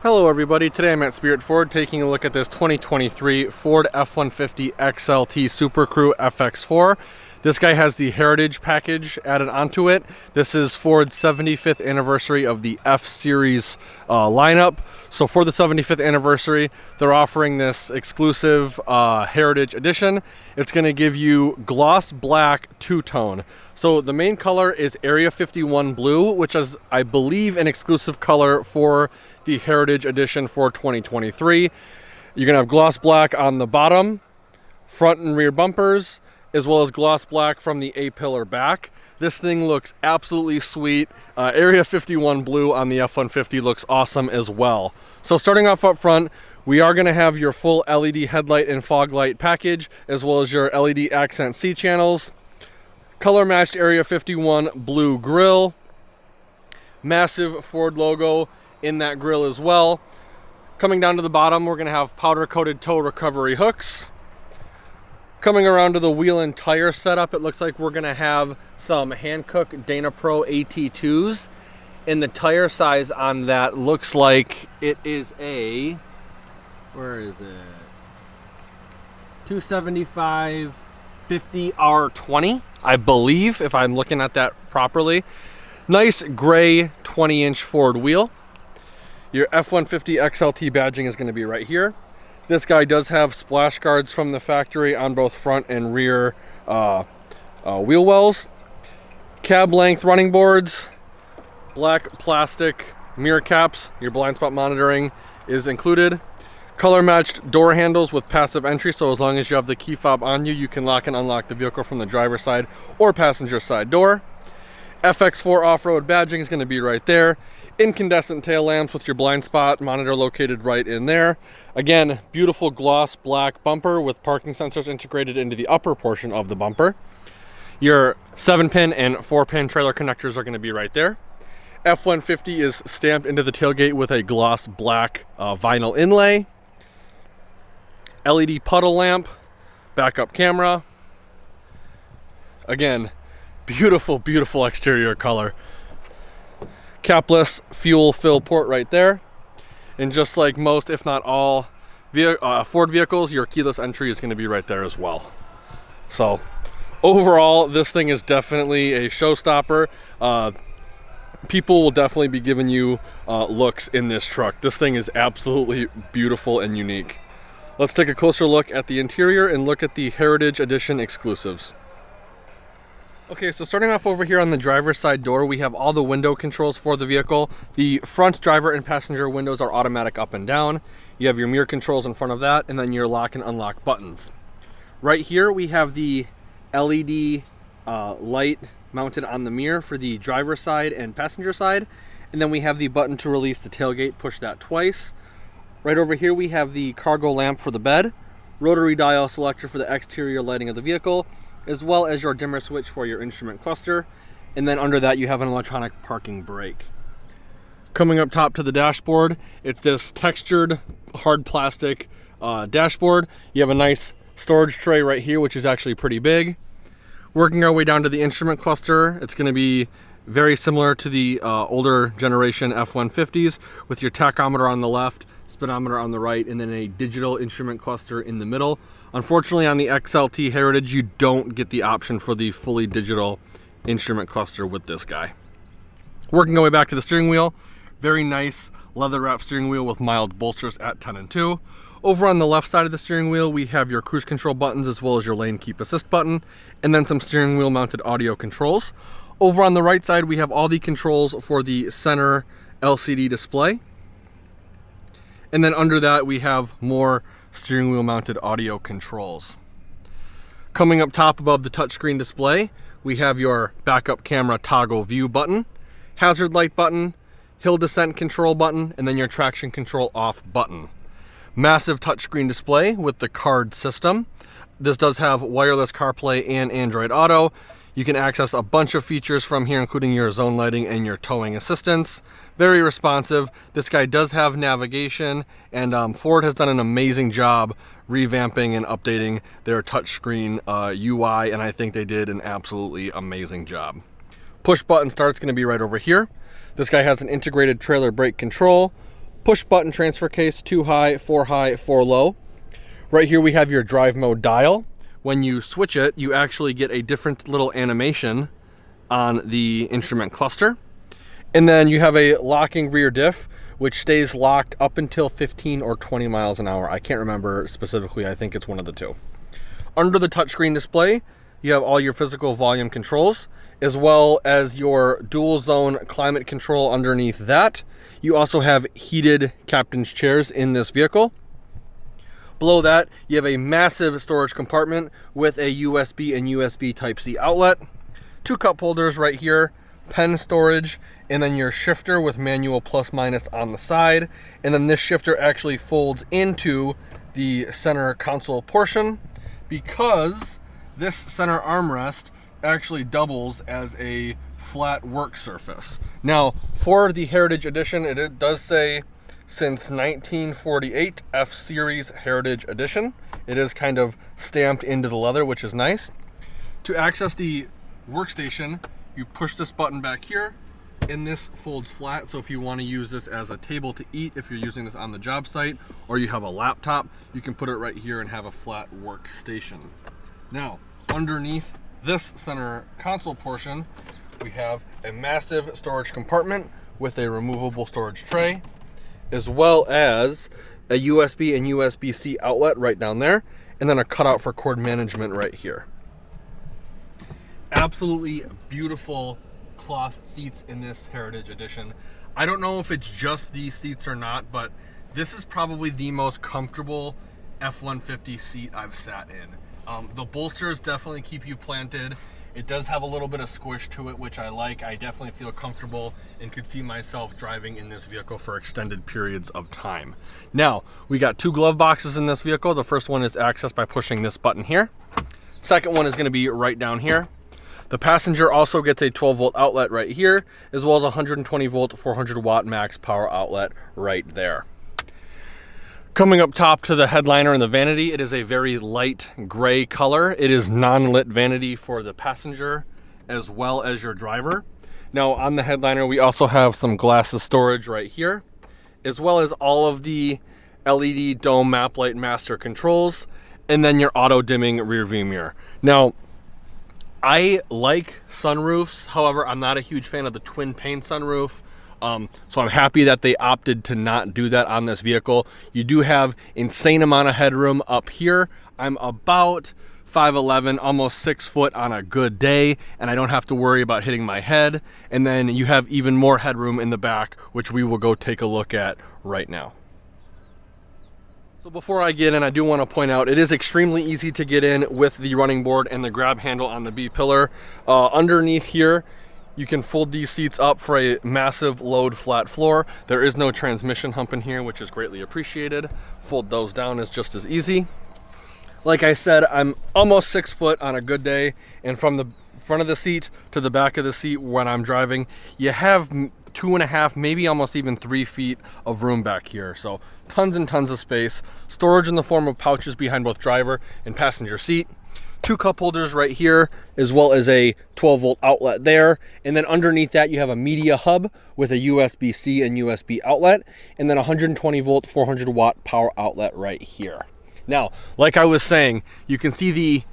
Hello everybody, today I'm at Spirit Ford taking a look at this 2023 Ford F-150 XLT Super Crew FX4. This guy has the Heritage package added onto it. This is Ford's 75th anniversary of the F-Series lineup. So for the 75th anniversary, they're offering this exclusive Heritage edition. It's going to give you gloss black two-tone. So the main color is Area 51 blue, which is, I believe, an exclusive color for the Heritage edition for 2023. You're going to have gloss black on the bottom, front and rear bumpers, as well as gloss black from the A-pillar back. This thing looks absolutely sweet. Area 51 blue on the F-150 looks awesome as well. So starting off up front, we are going to have your full LED headlight and fog light package, as well as your LED accent C channels, color matched Area 51 blue grille, massive Ford logo in that grille as well. Coming down to the bottom, we're going to have powder coated tow recovery hooks. Coming around to the wheel and tire setup, it looks like we're going to have some Hankook Dana Pro AT2s. And the tire size on that looks like it is a, where is it? 275 50 R20, I believe, if I'm looking at that properly. Nice gray 20-inch Ford wheel. Your F-150 XLT badging is going to be right here. This guy does have splash guards from the factory on both front and rear wheel wells. Cab length running boards, black plastic mirror caps. Your blind spot monitoring is included. Color matched door handles with passive entry, so as long as you have the key fob on you, you can lock and unlock the vehicle from the driver's side or passenger side door. FX4 off-road badging is going to be right there. Incandescent tail lamps with your blind spot monitor located right in there. Again, beautiful gloss black bumper with parking sensors integrated into the upper portion of the bumper. Your 7-pin and 4-pin trailer connectors are going to be right there. F-150 is stamped into the tailgate with a gloss black vinyl inlay. LED puddle lamp, backup camera. Again, beautiful, beautiful exterior color. Capless fuel fill port right there. And just like most, if not all, Ford vehicles, your keyless entry is going to be right there as well. So overall, this thing is definitely a showstopper. People will definitely be giving you looks in this truck. This thing is absolutely beautiful and unique. Let's take a closer look at the interior and look at the Heritage Edition exclusives. Okay, so starting off over here on the driver's side door, we have all the window controls for the vehicle. The front driver and passenger windows are automatic up and down. You have your mirror controls in front of that, and then your lock and unlock buttons. Right here, we have the LED light mounted on the mirror for the driver's side and passenger side. And then we have the button to release the tailgate, push that twice. Right over here, we have the cargo lamp for the bed, rotary dial selector for the exterior lighting of the vehicle, as well as your dimmer switch for your instrument cluster. And then under that, you have an electronic parking brake. Coming up top to the dashboard, it's this textured hard plastic dashboard. You have a nice storage tray right here, which is actually pretty big. Working our way down to the instrument cluster, it's going to be very similar to the older generation F-150s with your tachometer on the left, speedometer on the right, and then a digital instrument cluster in the middle. Unfortunately, on the XLT Heritage, you don't get the option for the fully digital instrument cluster with this guy. Working our way back to the steering wheel, very nice leather wrap steering wheel with mild bolsters at 10 and 2. Over on the left side of the steering wheel, we have your cruise control buttons as well as your lane keep assist button, and then some steering wheel mounted audio controls. Over on the right side, we have all the controls for the center LCD display. And then under that, we have more steering wheel mounted audio controls. Coming up top above the touchscreen display, we have your backup camera toggle view button, hazard light button, hill descent control button, and then your traction control off button. Massive touchscreen display with the card system. This does have wireless CarPlay and Android Auto. You can access a bunch of features from here, including your zone lighting and your towing assistance. Very responsive. This guy does have navigation, and Ford has done an amazing job revamping and updating their touchscreen UI, and I think they did an absolutely amazing job. Push button start's going to be right over here. This guy has an integrated trailer brake control, push button transfer case, 2 high, 4 low. Right here we have your drive mode dial. When you switch it, you actually get a different little animation on the instrument cluster. And then you have a locking rear diff, which stays locked up until 15 or 20 miles an hour. I can't remember specifically, I think it's one of the two. Under the touchscreen display, you have all your physical volume controls, as well as your dual zone climate control underneath that. You also have heated captain's chairs in this vehicle. Below that, you have a massive storage compartment with a USB and USB Type-C outlet, 2 cup holders right here, pen storage, and then your shifter with manual plus minus on the side. And then this shifter actually folds into the center console portion because this center armrest actually doubles as a flat work surface. Now, for the Heritage Edition, it does say since 1948 F Series Heritage Edition. It is kind of stamped into the leather, which is nice. To access the workstation, you push this button back here, and this folds flat. So if you want to use this as a table to eat, if you're using this on the job site, or you have a laptop, you can put it right here and have a flat workstation. Now, underneath this center console portion, we have a massive storage compartment with a removable storage tray, as well as a USB and USB-C outlet right down there, and then a cutout for cord management right here. Absolutely beautiful cloth seats in this Heritage Edition. I don't know if it's just these seats or not, but this is probably the most comfortable F-150 seat I've sat in. The bolsters definitely keep you planted. It does have a little bit of squish to it, which I like. I definitely feel comfortable and could see myself driving in this vehicle for extended periods of time. Now, we got 2 glove boxes in this vehicle. The first one is accessed by pushing this button here. Second one is going to be right down here. The passenger also gets a 12-volt outlet right here, as well as a 120-volt, 400-watt max power outlet right there. Coming up top to the headliner and the vanity, it is a very light gray color. It is non-lit vanity for the passenger as well as your driver. Now on the headliner, we also have some glasses storage right here, as well as all of the LED dome map light master controls, and then your auto dimming rear view mirror. Now, I like sunroofs. However, I'm not a huge fan of the twin pane sunroof. So I'm happy that they opted to not do that on this vehicle. You do have insane amount of headroom up here. I'm about 5'11", almost 6 foot on a good day, and I don't have to worry about hitting my head. And then you have even more headroom in the back, which we will go take a look at right now. So before I get in, I do want to point out it is extremely easy to get in with the running board and the grab handle on the B-pillar. Underneath here, you can fold these seats up for a massive load flat floor. There is no transmission hump in here, which is greatly appreciated. Fold those down is just as easy. Like I said, I'm almost 6 foot on a good day, and from the front of the seat to the back of the seat when I'm driving, you have 2.5, maybe almost even 3 feet of room back here. So tons and tons of space. Storage in the form of pouches behind both driver and passenger seat. 2 cup holders right here, as well as a 12-volt outlet there. And then underneath that, you have a media hub with a USB-C and USB outlet, and then 120-volt, 400-watt power outlet right here. Now, like I was saying, you can see the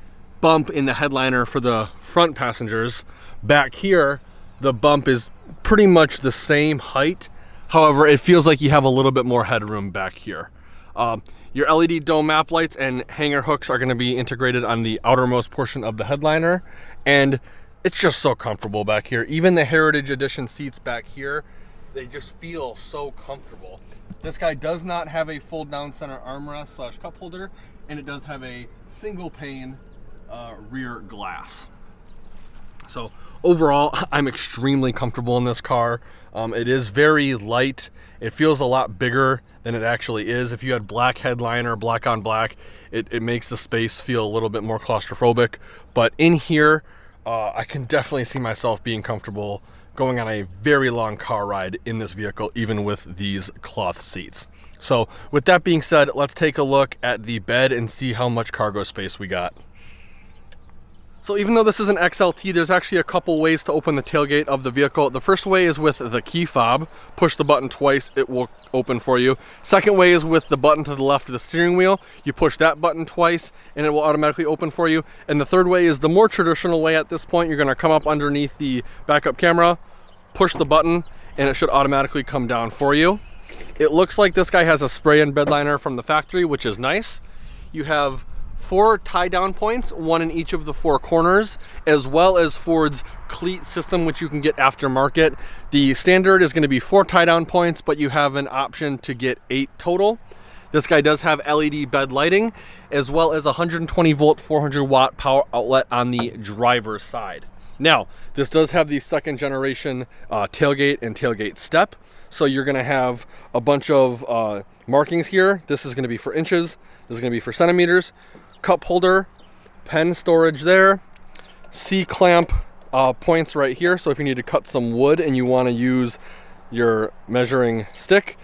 bump in the headliner for the front passengers. Back here, the bump is pretty much the same height. However, it feels like you have a little bit more headroom back here. Your LED dome map lights and hanger hooks are going to be integrated on the outermost portion of the headliner, and it's just so comfortable back here. Even the Heritage Edition seats back here, they just feel so comfortable. This guy does not have a fold down center armrest / cup holder, and it does have a single pane rear glass. So overall, I'm extremely comfortable in this car. It is very light. It feels a lot bigger than it actually is. If you had black headliner, black on black, it makes the space feel a little bit more claustrophobic. But in here, I can definitely see myself being comfortable going on a very long car ride in this vehicle, even with these cloth seats. So with that being said, let's take a look at the bed and see how much cargo space we got. So even though this is an XLT, there's actually a couple ways to open the tailgate of the vehicle. The first way is with the key fob. Push the button twice, it will open for you. Second way is with the button to the left of the steering wheel. You push that button twice and it will automatically open for you. And the third way is the more traditional way at this point. You're gonna come up underneath the backup camera, push the button, and it should automatically come down for you. It looks like this guy has a spray-in bed liner from the factory, which is nice. You have 4 tie-down points, 1 in each of the 4 corners, as well as Ford's cleat system, which you can get aftermarket. The standard is going to be 4 tie-down points, but you have an option to get 8 total. This guy does have LED bed lighting, as well as 120 volt, 400 watt power outlet on the driver's side. Now, this does have the second generation tailgate and tailgate step. So you're gonna have a bunch of markings here. This is gonna be for inches, this is gonna be for centimeters. Cup holder, pen storage there, C-clamp points right here. So if you need to cut some wood and you wanna use your measuring stick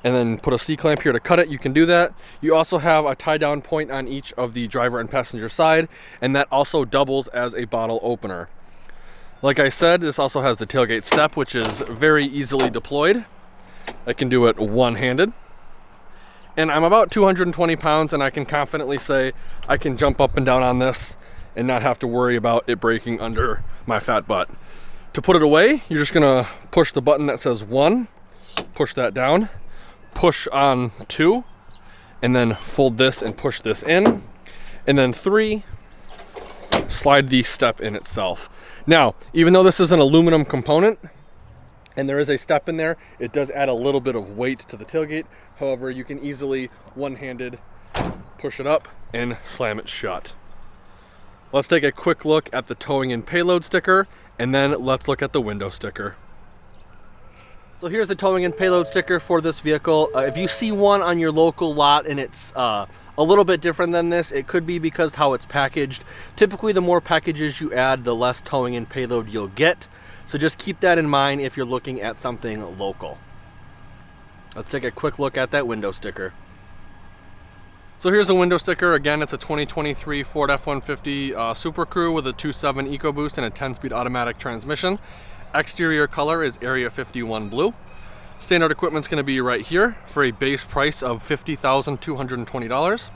and then put a C-clamp here to cut it, you can do that. You also have a tie-down point on each of the driver and passenger side, and that also doubles as a bottle opener. Like I said, this also has the tailgate step, which is very easily deployed. I can do it one-handed. And I'm about 220 pounds, and I can confidently say I can jump up and down on this and not have to worry about it breaking under my fat butt. To put it away, you're just gonna push the button that says 1, push that down, push on 2, and then fold this and push this in. And then 3, slide the step in itself. Now, even though this is an aluminum component and there is a step in there, it does add a little bit of weight to the tailgate. However, you can easily one-handed push it up and slam it shut. Let's take a quick look at the towing and payload sticker, and then let's look at the window sticker. So here's the towing and payload sticker for this vehicle. If you see one on your local lot and it's a little bit different than this, it could be because how it's packaged. Typically, the more packages you add, the less towing and payload you'll get. So just keep that in mind if you're looking at something local. Let's take a quick look at that window sticker. So here's a window sticker. Again, it's a 2023 Ford F-150 Super Crew with a 2.7 EcoBoost and a 10-speed automatic transmission. Exterior color is Area 51 blue. Standard equipment's going to be right here for a base price of $50,220.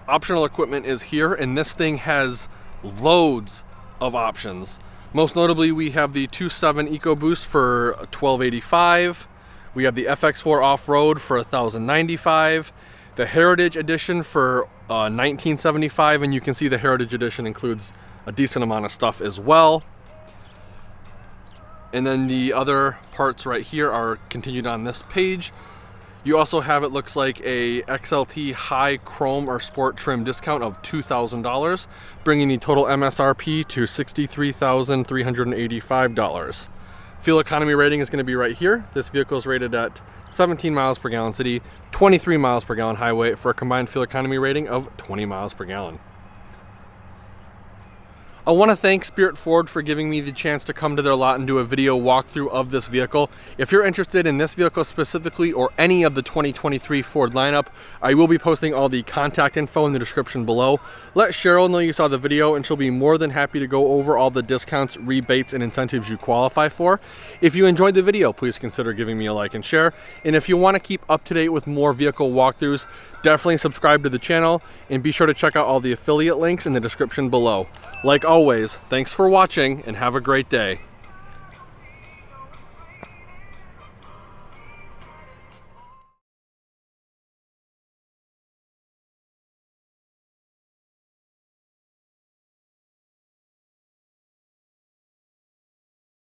Optional equipment is here, and this thing has loads of options. Most notably, we have the 2.7 EcoBoost for $1,285. We have the FX4 off-road for $1,095. The Heritage Edition for $1,975, and you can see the Heritage Edition includes a decent amount of stuff as well. And then the other parts right here are continued on this page. You also have, it looks like, a XLT high chrome or sport trim discount of $2,000, bringing the total MSRP to $63,385. Fuel economy rating is going to be right here. This vehicle is rated at 17 miles per gallon city, 23 miles per gallon highway for a combined fuel economy rating of 20 miles per gallon. I want to thank Spirit Ford for giving me the chance to come to their lot and do a video walkthrough of this vehicle. If you're interested in this vehicle specifically or any of the 2023 Ford lineup, I will be posting all the contact info in the description below. Let Cheryl know you saw the video and she'll be more than happy to go over all the discounts, rebates, and incentives you qualify for. If you enjoyed the video, please consider giving me a like and share. And if you want to keep up to date with more vehicle walkthroughs, definitely subscribe to the channel and be sure to check out all the affiliate links in the description below. Like always, thanks for watching and have a great day.